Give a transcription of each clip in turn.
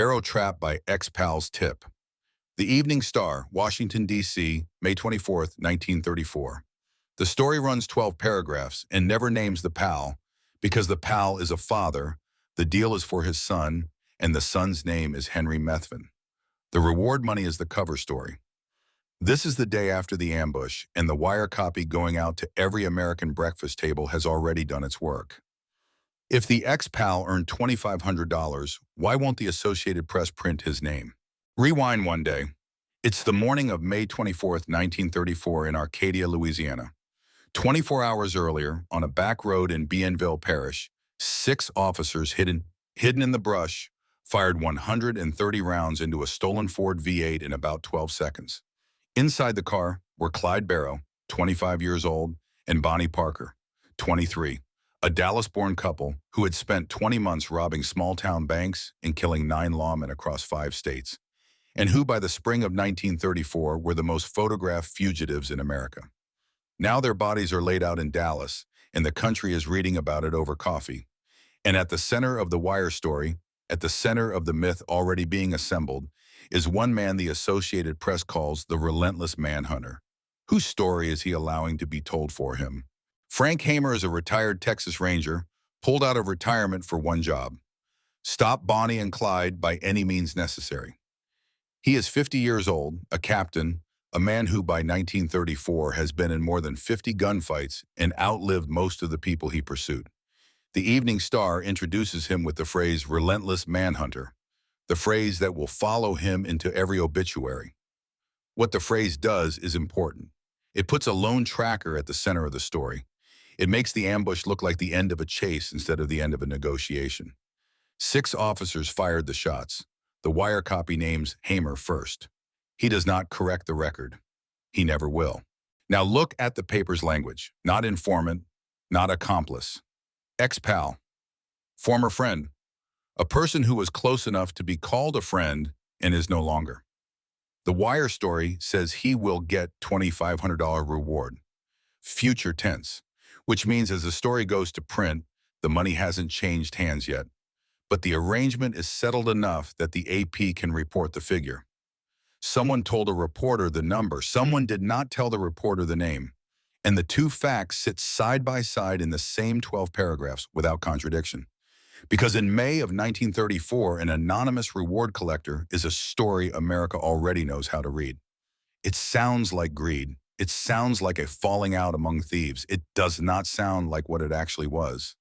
Barrow trapped by ex-pal's tip. The Evening Star, Washington, D.C., May 24, 1934. The story runs 12 paragraphs and never names the pal because the pal is a father, the deal is for his son, and the son's name is Henry Methvin. The reward money is the cover story. This is the day after the ambush, and the wire copy going out to every American breakfast table has already done its work. If the ex-pal earned $2,500, why won't the Associated Press print his name? Rewind one day. It's the morning of May 24, 1934 in Arcadia, Louisiana. 24 hours earlier, on a back road in Bienville Parish, 6 officers hidden in the brush fired 130 rounds into a stolen Ford V8 in about 12 seconds. Inside the car were Clyde Barrow, 25 years old, and Bonnie Parker, 23, a Dallas-born couple who had spent 20 months robbing small-town banks and killing 9 lawmen across 5 states, and who by the spring of 1934 were the most photographed fugitives in America. Now their bodies are laid out in Dallas, and the country is reading about it over coffee. And at the center of the wire story, at the center of the myth already being assembled, is one man the Associated Press calls the relentless manhunter. Whose story is he allowing to be told for him? Frank Hamer is a retired Texas Ranger, pulled out of retirement for one job: stop Bonnie and Clyde by any means necessary. He is 50 years old, a captain, a man who by 1934 has been in more than 50 gunfights and outlived most of the people he pursued. The Evening Star introduces him with the phrase relentless manhunter, the phrase that will follow him into every obituary. What the phrase does is important. It puts a lone tracker at the center of the story. It makes the ambush look like the end of a chase instead of the end of a negotiation. 6 officers fired the shots. The wire copy names Hamer first. He does not correct the record. He never will. Now look at the paper's language. Not informant, not accomplice. Ex-pal, former friend, a person who was close enough to be called a friend and is no longer. The wire story says he will get $2,500 reward, future tense, which means as the story goes to print, the money hasn't changed hands yet, but the arrangement is settled enough that the AP can report the figure. Someone told a reporter the number. Someone did not tell the reporter the name. And the 2 facts sit side by side in the same 12 paragraphs without contradiction. Because in May of 1934, an anonymous reward collector is a story America already knows how to read. It sounds like greed. It sounds like a falling out among thieves. It does not sound like what it actually was.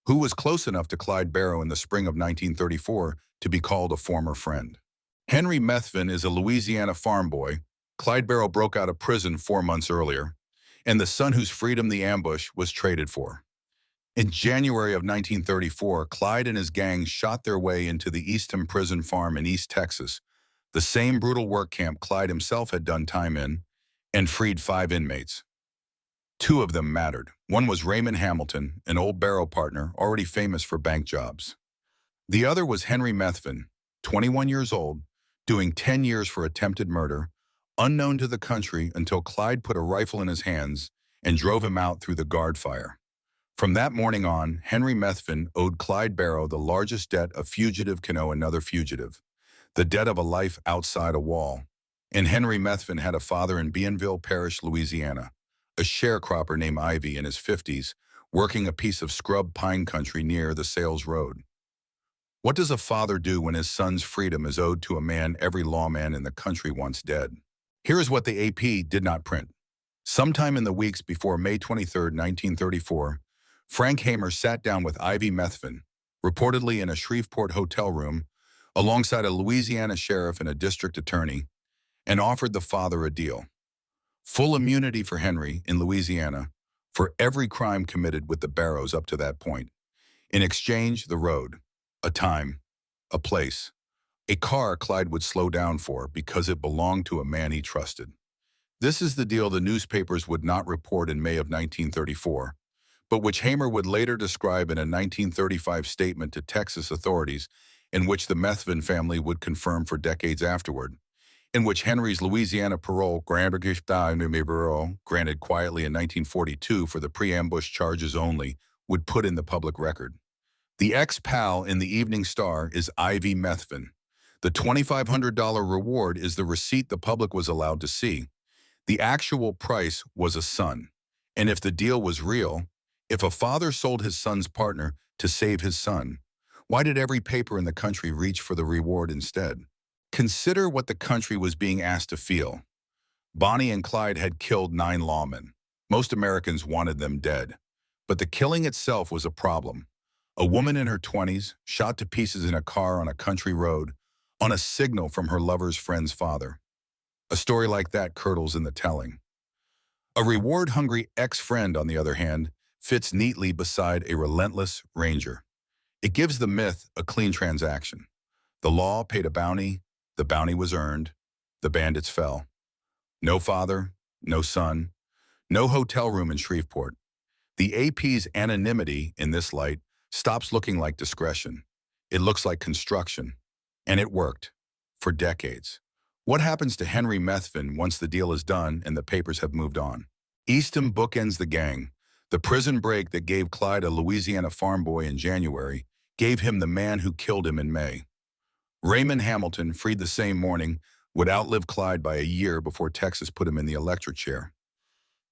Who was close enough to Clyde Barrow in the spring of 1934 to be called a former friend? Henry Methvin is a Louisiana farm boy. Clyde Barrow broke out of prison 4 months earlier, and the son whose freedom the ambush was traded for. In January of 1934, Clyde and his gang shot their way into the Eastham Prison Farm in East Texas, the same brutal work camp Clyde himself had done time in, and freed 5 inmates. 2 of them mattered. One was Raymond Hamilton, an old Barrow partner, already famous for bank jobs. The other was Henry Methvin, 21 years old, doing 10 years for attempted murder, unknown to the country until Clyde put a rifle in his hands and drove him out through the guard fire. From that morning on, Henry Methvin owed Clyde Barrow the largest debt a fugitive can owe another fugitive, the debt of a life outside a wall. And Henry Methvin had a father in Bienville Parish, Louisiana, a sharecropper named Ivy in his 50s, working a piece of scrub pine country near the Sales Road. What does a father do when his son's freedom is owed to a man every lawman in the country wants dead? Here is what the AP did not print. Sometime in the weeks before May 23, 1934, Frank Hamer sat down with Ivy Methvin, reportedly in a Shreveport hotel room, alongside a Louisiana sheriff and a district attorney, and offered the father a deal. Full immunity for Henry in Louisiana for every crime committed with the Barrows up to that point. In exchange, the road, a time, a place, a car Clyde would slow down for because it belonged to a man he trusted. This is the deal the newspapers would not report in May of 1934, but which Hamer would later describe in a 1935 statement to Texas authorities, in which the Methvin family would confirm for decades afterward, in which Henry's Louisiana parole, granted quietly in 1942 for the pre-ambush charges only, would put in the public record. The ex-pal in the Evening Star is Ivy Methvin, The $2,500 reward is the receipt the public was allowed to see. The actual price was a son. And if the deal was real, if a father sold his son's partner to save his son, why did every paper in the country reach for the reward instead? Consider what the country was being asked to feel. Bonnie and Clyde had killed 9 lawmen. Most Americans wanted them dead. But the killing itself was a problem. A woman in her 20s, shot to pieces in a car on a country road, on a signal from her lover's friend's father. A story like that curdles in the telling. A reward-hungry ex-friend, on the other hand, fits neatly beside a relentless ranger. It gives the myth a clean transaction. The law paid a bounty, the bounty was earned, the bandits fell. No father, no son, no hotel room in Shreveport. The AP's anonymity in this light stops looking like discretion. It looks like construction. And it worked. For decades. What happens to Henry Methvin once the deal is done and the papers have moved on? Easton bookends the gang. The prison break that gave Clyde a Louisiana farm boy in January gave him the man who killed him in May. Raymond Hamilton, freed the same morning, would outlive Clyde by a year before Texas put him in the electric chair.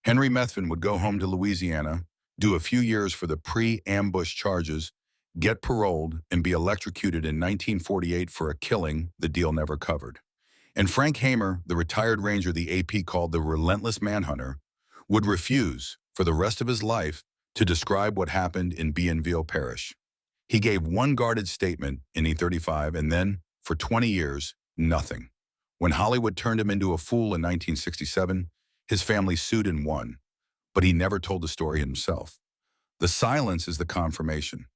Henry Methvin would go home to Louisiana, do a few years for the pre-ambush charges, get paroled, and be electrocuted in 1948 for a killing the deal never covered. And Frank Hamer, the retired ranger the AP called the relentless manhunter, would refuse, for the rest of his life, to describe what happened in Bienville Parish. He gave one guarded statement in 1935, and then, for 20 years, nothing. When Hollywood turned him into a fool in 1967, his family sued and won. But he never told the story himself. The silence is the confirmation.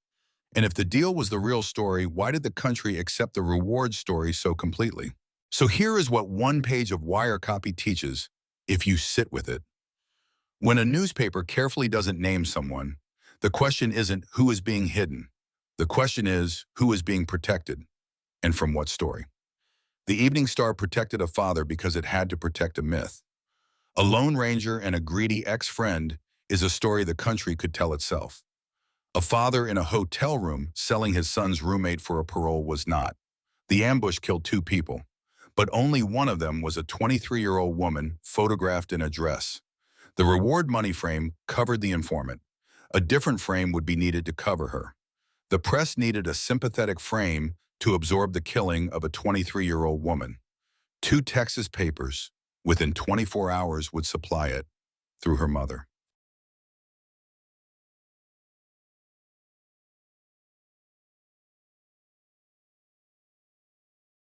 And if the deal was the real story, why did the country accept the reward story so completely? So here is what one page of wire copy teaches, if you sit with it. When a newspaper carefully doesn't name someone, the question isn't who is being hidden. The question is who is being protected, and from what story. The Evening Star protected a father because it had to protect a myth. A lone ranger and a greedy ex-friend is a story the country could tell itself. A father in a hotel room selling his son's roommate for a parole was not. The ambush killed 2 people, but only one of them was a 23-year-old woman photographed in a dress. The reward money frame covered the informant. A different frame would be needed to cover her. The press needed a sympathetic frame to absorb the killing of a 23-year-old woman. 2 Texas papers, within 24 hours, would supply it through her mother.